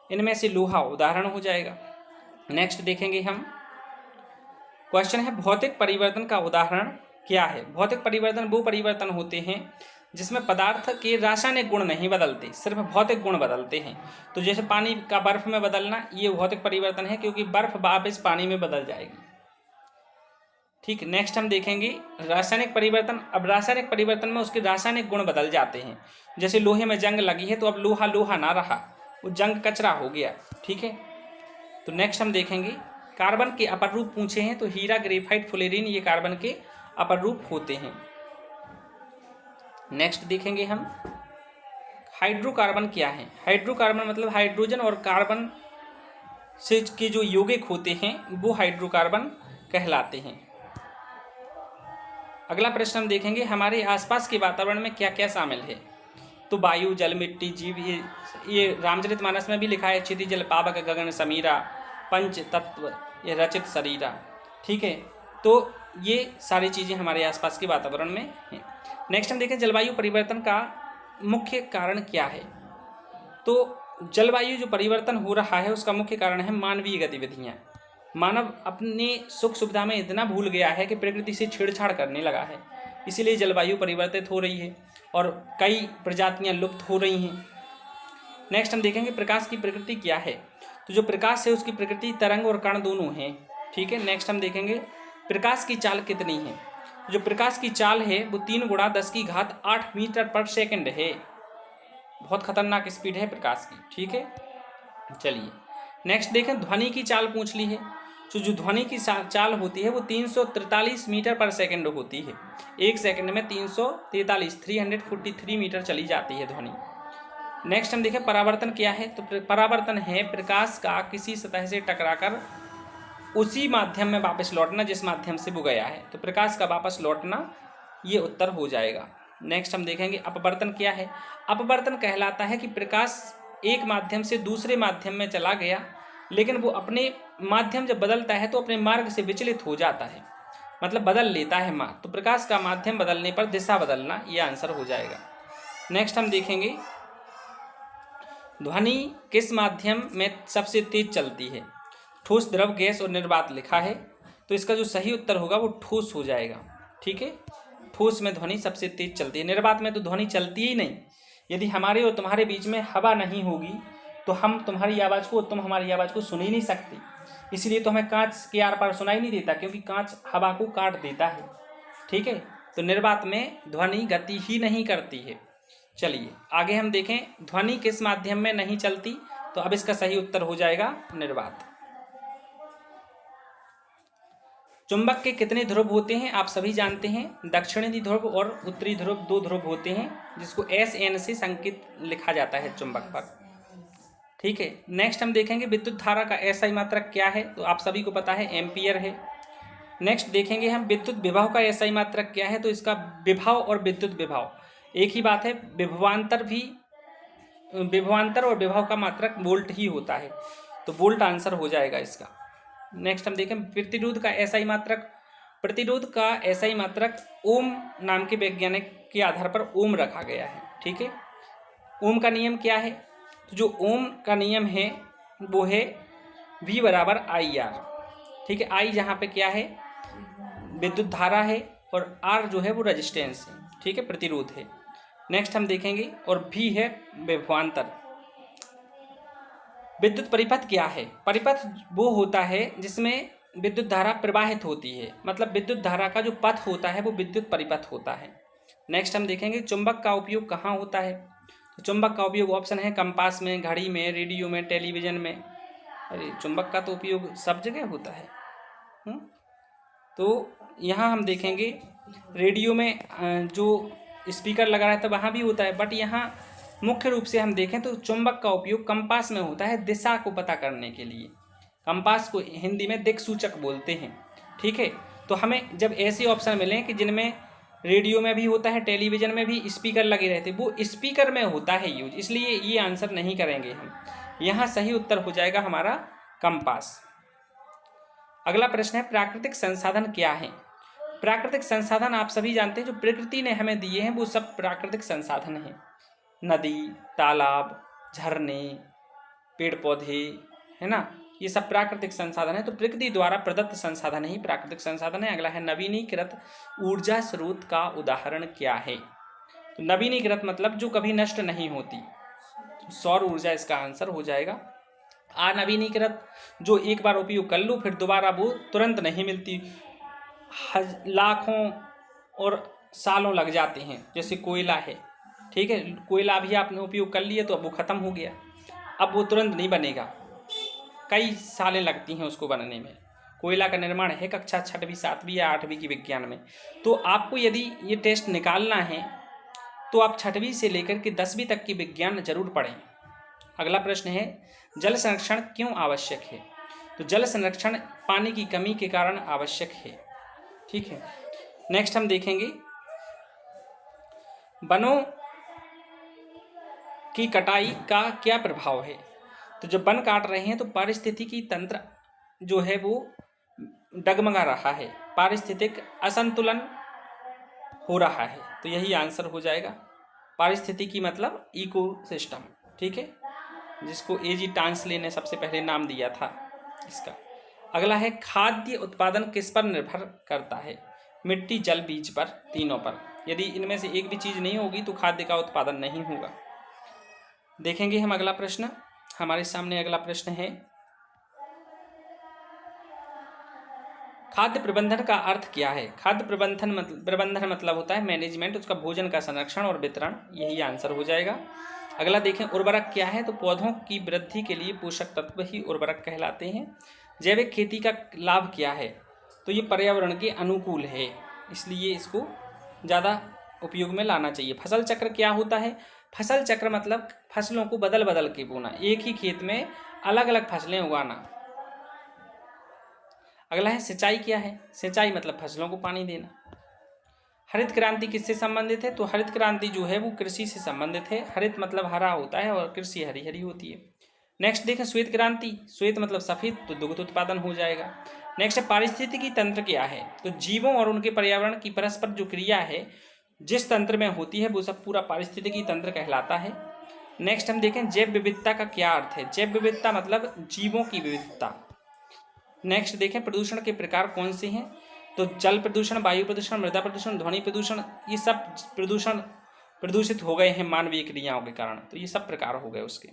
इनमें से लोहा उदाहरण हो जाएगा। नेक्स्ट देखेंगे हम क्वेश्चन है भौतिक परिवर्तन का उदाहरण क्या है। भौतिक परिवर्तन वो परिवर्तन होते हैं जिसमें पदार्थ के रासायनिक गुण नहीं बदलते, सिर्फ भौतिक गुण बदलते हैं। तो जैसे पानी का बर्फ में बदलना, ये भौतिक परिवर्तन है, क्योंकि बर्फ वापस पानी में बदल जाएगी। ठीक, नेक्स्ट हम देखेंगे रासायनिक परिवर्तन। अब रासायनिक परिवर्तन में उसके रासायनिक गुण बदल जाते हैं, जैसे लोहे में जंग लगी है तो अब लोहा लोहा ना रहा, वो जंग कचरा हो गया। ठीक है, तो नेक्स्ट हम देखेंगे कार्बन के अपर रूप पूछे हैं, तो हीरा ग्रेफाइट फ्लोरीन ये कार्बन के अपर रूप होते हैं। नेक्स्ट देखेंगे हम हाइड्रोकार्बन क्या है? हाइड्रोकार्बन मतलब हाइड्रोजन और कार्बन से के जो यौगिक होते हैं वो हाइड्रोकार्बन कहलाते हैं। अगला प्रश्न हम देखेंगे, हमारे आसपास के वातावरण में क्या क्या शामिल है? तो वायु, जल, मिट्टी, जीव, ये रामचरितमानस में भी लिखा है, क्षिति जल पावक गगन समीरा, पंच तत्व ये रचित शरीरा। ठीक है, तो ये सारी चीज़ें हमारे आसपास के वातावरण में हैं। नेक्स्ट हम देखें, जलवायु परिवर्तन का मुख्य कारण क्या है? तो जलवायु जो परिवर्तन हो रहा है उसका मुख्य कारण है मानवीय गतिविधियाँ। मानव अपने सुख सुविधा में इतना भूल गया है कि प्रकृति से छेड़छाड़ करने लगा है, इसीलिए जलवायु परिवर्तित हो रही है और कई प्रजातियां लुप्त हो रही हैं। नेक्स्ट हम देखेंगे, प्रकाश की प्रकृति क्या है? तो जो प्रकाश है उसकी प्रकृति तरंग और कण दोनों हैं। ठीक है, नेक्स्ट हम देखेंगे, प्रकाश की चाल कितनी है? जो प्रकाश की चाल है वो 3 × 10⁸ मीटर/सेकंड है। बहुत खतरनाक स्पीड है प्रकाश की। ठीक है, चलिए नेक्स्ट देखें, ध्वनि की चाल पूछ ली है। तो जो ध्वनि की चाल होती है वो 343 मीटर/सेकंड होती है। 1 सेकंड में 343 मीटर चली जाती है ध्वनि। नेक्स्ट हम देखें, परावर्तन क्या है? तो परावर्तन है प्रकाश का किसी सतह से टकराकर उसी माध्यम में वापस लौटना जिस माध्यम से वो गया है। तो प्रकाश का वापस लौटना ये उत्तर हो जाएगा। नेक्स्ट हम देखेंगे, अपवर्तन क्या है? अपवर्तन कहलाता है कि प्रकाश एक माध्यम से दूसरे माध्यम में चला गया, लेकिन वो अपने माध्यम जब बदलता है तो अपने मार्ग से विचलित हो जाता है, मतलब बदल लेता है मार्ग। तो प्रकाश का माध्यम बदलने पर दिशा बदलना ये आंसर हो जाएगा। नेक्स्ट हम देखेंगे, ध्वनि किस माध्यम में सबसे तेज चलती है? ठोस, द्रव, गैस और निर्वात लिखा है, तो इसका जो सही उत्तर होगा वो ठोस हो जाएगा। ठीक है, ठोस में ध्वनि सबसे तेज चलती है, निर्वात में तो ध्वनि चलती ही नहीं। यदि हमारे और तुम्हारे बीच में हवा नहीं होगी तो हम तुम्हारी आवाज़ को, तुम हमारी आवाज़ को सुन ही नहीं सकते। इसलिए तो हमें कांच के आर पार सुनाई नहीं देता, क्योंकि कांच हवा को काट देता है। ठीक है, तो निर्वात में ध्वनि गति ही नहीं करती है। चलिए आगे हम देखें, ध्वनि किस माध्यम में नहीं चलती? तो अब इसका सही उत्तर हो जाएगा निर्वात। चुंबक के कितने ध्रुव होते हैं? आप सभी जानते हैं, दक्षिणी ध्रुव और उत्तरी ध्रुव 2 ध्रुव होते हैं, जिसको SN से संकेत लिखा जाता है चुंबक पर। ठीक है, नेक्स्ट हम देखेंगे, विद्युत धारा का SI मात्रक क्या है? तो आप सभी को पता है एम्पियर है। नेक्स्ट देखेंगे हम, विद्युत विभव का SI मात्रक क्या है? तो इसका विभव और विद्युत विभव एक ही बात है। विभवांतर और विभव का मात्रक वोल्ट ही होता है, तो वोल्ट आंसर हो जाएगा इसका। नेक्स्ट हम देखें, प्रतिरोध का SI मात्रक। प्रतिरोध का SI मात्रक ओम नाम के वैज्ञानिक के आधार पर ओम रखा गया है। ठीक है, ओम का नियम क्या है? तो जो ओम का नियम है वो है V = IR। ठीक है, I जहाँ पे क्या है? विद्युत धारा है, और R जो है वो रेजिस्टेंस है। ठीक है, प्रतिरोध है। नेक्स्ट हम देखेंगे, और V है विभवांतर। विद्युत परिपथ क्या है? परिपथ वो होता है जिसमें विद्युत धारा प्रवाहित होती है, मतलब विद्युत धारा का जो पथ होता है वो विद्युत परिपथ होता है। नेक्स्ट हम देखेंगे, चुंबक का उपयोग कहाँ होता है? तो चुंबक का उपयोग ऑप्शन है कंपास में, घड़ी में, रेडियो में, टेलीविजन में। अरे चुंबक का तो उपयोग सब जगह होता है। तो यहाँ हम देखेंगे, रेडियो में जो स्पीकर लगा रहता है वहाँ भी होता है, बट यहाँ मुख्य रूप से हम देखें तो चुंबक का उपयोग कंपास में होता है, दिशा को पता करने के लिए। कंपास को हिंदी में दिक्सूचक बोलते हैं। ठीक है, तो हमें जब ऐसे ऑप्शन मिलें कि जिनमें रेडियो में भी होता है, टेलीविजन में भी स्पीकर लगे रहते, वो स्पीकर में होता है यूज, इसलिए ये आंसर नहीं करेंगे हम। यहाँ सही उत्तर हो जाएगा हमारा कंपास। अगला प्रश्न है, प्राकृतिक संसाधन क्या है? प्राकृतिक संसाधन आप सभी जानते हैं, जो प्रकृति ने हमें दिए हैं वो सब प्राकृतिक संसाधन हैं। नदी, तालाब, झरने, पेड़ पौधे, है ना, ये सब प्राकृतिक संसाधन है। तो प्रकृति द्वारा प्रदत्त संसाधन ही प्राकृतिक संसाधन है। अगला है, नवीनीकृत ऊर्जा स्रोत का उदाहरण क्या है? तो नवीनीकृत मतलब जो कभी नष्ट नहीं होती, सौर ऊर्जा इसका आंसर हो जाएगा। अनवीनीकृत जो एक बार उपयोग कर लो फिर दोबारा वो तुरंत नहीं मिलती, लाखों और सालों लग जाते हैं, जैसे कोयला है। ठीक है, कोयला अभी आपने उपयोग कर लिया तो अब वो ख़त्म हो गया, अब वो तुरंत नहीं बनेगा, कई सालें लगती हैं उसको बनने में। कोयला का निर्माण है कक्षा 6वीं 7वीं या 8वीं की विज्ञान में। तो आपको यदि ये टेस्ट निकालना है तो आप 6वीं से लेकर के 10वीं तक की विज्ञान जरूर पढ़ें। अगला प्रश्न है, जल संरक्षण क्यों आवश्यक है? तो जल संरक्षण पानी की कमी के कारण आवश्यक है। ठीक है, नेक्स्ट हम देखेंगे वनों की कटाई का क्या प्रभाव है। तो जब वन काट रहे हैं तो पारिस्थितिकी तंत्र जो है वो डगमगा रहा है, पारिस्थितिक असंतुलन हो रहा है। तो यही आंसर हो जाएगा। पारिस्थितिकी मतलब इकोसिस्टम, ठीक है, जिसको एजी टांसले ने सबसे पहले नाम दिया था इसका। अगला है, खाद्य उत्पादन किस पर निर्भर करता है? मिट्टी, जल, बीज पर, तीनों पर। यदि इनमें से एक भी चीज नहीं होगी तो खाद्य का उत्पादन नहीं होगा। देखेंगे हम अगला प्रश्न। हमारे सामने अगला प्रश्न है, खाद्य प्रबंधन का अर्थ क्या है? खाद्य प्रबंधन मतलब होता है मैनेजमेंट, उसका भोजन का संरक्षण और वितरण। यही आंसर हो जाएगा। अगला देखें, उर्वरक क्या है? तो पौधों की वृद्धि के लिए पोषक तत्व ही उर्वरक कहलाते हैं। जैविक खेती का लाभ क्या है? तो ये पर्यावरण के अनुकूल है, इसलिए इसको ज़्यादा उपयोग में लाना चाहिए। फसल चक्र क्या होता है? फसल चक्र मतलब फसलों को बदल बदल के बोना, एक ही खेत में अलग अलग फसलें उगाना। अगला है, सिंचाई क्या है? सिंचाई मतलब फसलों को पानी देना। हरित क्रांति किससे संबंधित है? तो हरित क्रांति जो है वो कृषि से संबंधित है। हरित मतलब हरा होता है और कृषि हरी हरी होती है। नेक्स्ट देखें, श्वेत क्रांति, श्वेत मतलब सफेद, तो दुग्ध उत्पादन हो जाएगा। नेक्स्ट है, पारिस्थितिकी तंत्र क्या है? तो जीवों और उनके पर्यावरण की परस्पर जो क्रिया है जिस तंत्र में होती है वो सब पूरा पारिस्थितिकी तंत्र कहलाता है। नेक्स्ट हम देखें, जैव विविधता का क्या अर्थ है? जैव विविधता मतलब जीवों की विविधता। नेक्स्ट देखें, प्रदूषण के प्रकार कौन से हैं? तो जल प्रदूषण, वायु प्रदूषण, मृदा प्रदूषण, ध्वनि प्रदूषण, ये सब प्रदूषित हो गए हैं मानवीय क्रियाओं के कारण, तो ये सब प्रकार हो गए उसके।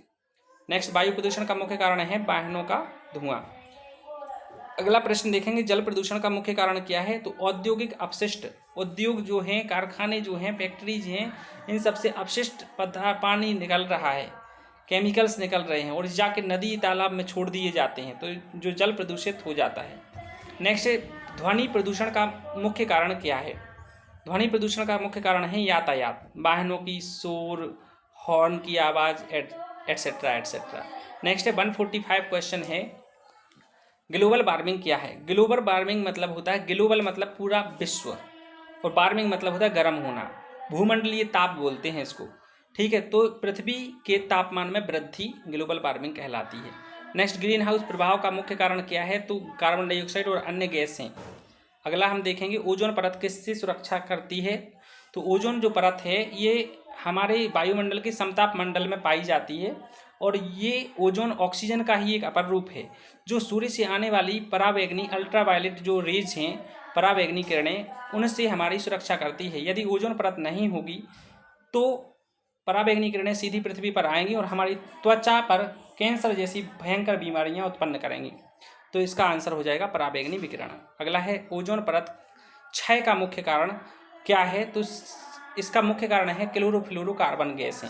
नेक्स्ट, वायु प्रदूषण का मुख्य कारण है वाहनों का धुआं। अगला प्रश्न देखेंगे, जल प्रदूषण का मुख्य कारण क्या है? तो औद्योगिक अपशिष्ट, उद्योग जो हैं, कारखाने जो हैं, फैक्ट्रीज हैं, इन सबसे अपशिष्ट पानी निकल रहा है, केमिकल्स निकल रहे हैं और जाके नदी तालाब में छोड़ दिए जाते हैं, तो जो जल प्रदूषित हो जाता है। नेक्स्ट, ध्वनि प्रदूषण का मुख्य कारण क्या है? ध्वनि प्रदूषण का मुख्य कारण है यातायात, वाहनों की शोर, हॉर्न की आवाज़, एटसेट्रा एटसेट्रा। नेक्स्ट है 145 क्वेश्चन है, ग्लोबल वार्मिंग क्या है? ग्लोबल वार्मिंग मतलब होता है, ग्लोबल मतलब पूरा विश्व और वार्मिंग मतलब होता है गर्म होना, भूमंडलीय ताप बोलते हैं इसको। ठीक है, तो पृथ्वी के तापमान में वृद्धि ग्लोबल वार्मिंग कहलाती है। नेक्स्ट, ग्रीन हाउस प्रभाव का मुख्य कारण क्या है? तो कार्बन डाइऑक्साइड और अन्य गैस हैं। अगला हम देखेंगे, ओजोन परत किससे सुरक्षा करती है? तो ओजोन जो परत है ये हमारे वायुमंडल के समताप मंडल में पाई जाती है और ये ओजोन ऑक्सीजन का ही एक अपर रूप है जो सूर्य से आने वाली परावैंगनी अल्ट्रावायलेट जो रेज हैं, परावैंगनी किरणें, उनसे हमारी सुरक्षा करती है। यदि ओजोन परत नहीं होगी तो परावैंगनी किरणें सीधी पृथ्वी पर आएंगी और हमारी त्वचा पर कैंसर जैसी भयंकर बीमारियां उत्पन्न करेंगी। तो इसका आंसर हो जाएगा परावैंगनी विकिरण। अगला है, ओजोन परत क्षय का मुख्य कारण क्या है? तो इसका मुख्य कारण है क्लोरोफ्लोरोकार्बन गैसें,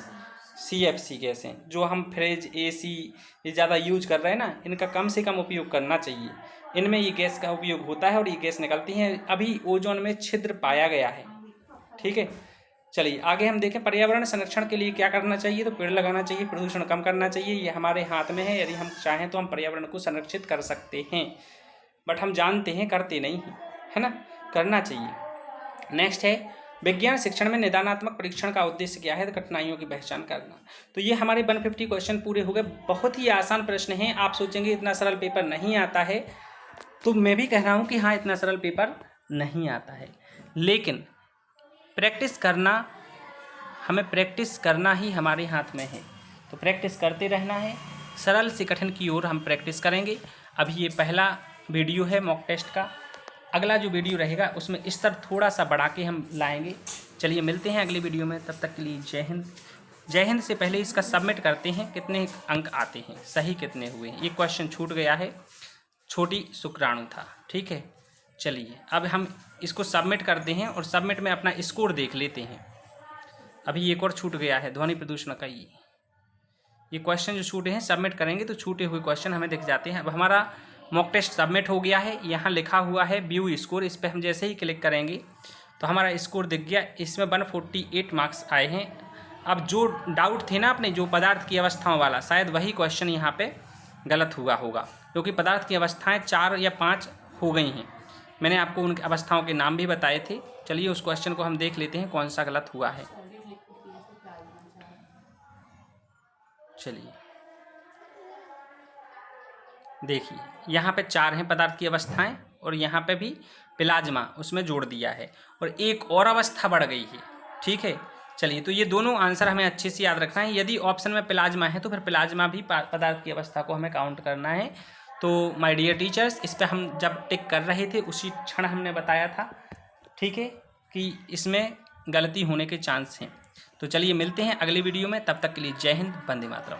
CFC गैसें, जो हम फ्रिज, AC ये ज़्यादा यूज कर रहे हैं ना, इनका कम से कम उपयोग करना चाहिए। इनमें ये गैस का उपयोग होता है और ये गैस निकलती हैं। अभी ओजोन में छिद्र पाया गया है। ठीक है, चलिए आगे हम देखें, पर्यावरण संरक्षण के लिए क्या करना चाहिए? तो पेड़ लगाना चाहिए, प्रदूषण कम करना चाहिए, ये हमारे हाथ में है। यदि हम चाहें तो हम पर्यावरण को संरक्षित कर सकते हैं, बट हम जानते हैं, करते नहीं हैं, है ना, करना चाहिए। नेक्स्ट है, विज्ञान शिक्षण में निदानात्मक परीक्षण का उद्देश्य क्या है? तो कठिनाइयों की पहचान करना। तो ये हमारे 150 क्वेश्चन पूरे हो गए। बहुत ही आसान प्रश्न हैं। आप सोचेंगे इतना सरल पेपर नहीं आता है, तो मैं भी कह रहा हूँ कि हाँ, इतना सरल पेपर नहीं आता है, लेकिन प्रैक्टिस करना, हमें प्रैक्टिस करना ही हमारे हाथ में है। तो प्रैक्टिस करते रहना है, सरल से कठिन की ओर हम प्रैक्टिस करेंगे। अभी ये पहला वीडियो है मॉक टेस्ट का, अगला जो वीडियो रहेगा उसमें स्तर थोड़ा सा बढ़ा के हम लाएंगे। चलिए मिलते हैं अगले वीडियो में, तब तक के लिए जय हिंद। जय हिंद से पहले इसका सबमिट करते हैं, कितने अंक आते हैं, सही कितने हुए। ये क्वेश्चन छूट गया है, छोटी शुक्राणु था। ठीक है, चलिए अब हम इसको सबमिट करते हैं और सबमिट में अपना स्कोर देख लेते हैं। अभी एक और छूट गया है, ध्वनि प्रदूषण का। ये क्वेश्चन जो छूटे हैं सबमिट करेंगे तो छूटे हुए क्वेश्चन हमें दिख जाते हैं। अब हमारा मॉक टेस्ट सबमिट हो गया है, यहाँ लिखा हुआ है व्यू स्कोर, इस पर हम जैसे ही क्लिक करेंगे तो हमारा स्कोर दिख गया, इसमें 148 मार्क्स आए हैं। अब जो डाउट थे ना अपने, जो पदार्थ की अवस्थाओं वाला, शायद वही क्वेश्चन यहाँ पे गलत हुआ होगा, क्योंकि पदार्थ की अवस्थाएं 4 या 5 हो गई हैं। मैंने आपको उन अवस्थाओं के नाम भी बताए थे। चलिए उस क्वेश्चन को हम देख लेते हैं कौन सा गलत हुआ है। चलिए देखिए, यहाँ पे 4 हैं पदार्थ की अवस्थाएं, और यहाँ पे भी प्लाज्मा उसमें जोड़ दिया है, और एक और अवस्था बढ़ गई है। ठीक है, चलिए तो ये दोनों आंसर हमें अच्छे से याद रखना है। यदि ऑप्शन में प्लाज्मा है तो फिर प्लाज्मा भी पदार्थ की अवस्था को हमें काउंट करना है। तो माय डियर टीचर्स, इस पर हम जब टिक कर रहे थे उसी क्षण हमने बताया था, ठीक है, कि इसमें गलती होने के चांस हैं। तो चलिए मिलते हैं अगली वीडियो में, तब तक के लिए जय हिंद, वंदे मातरम।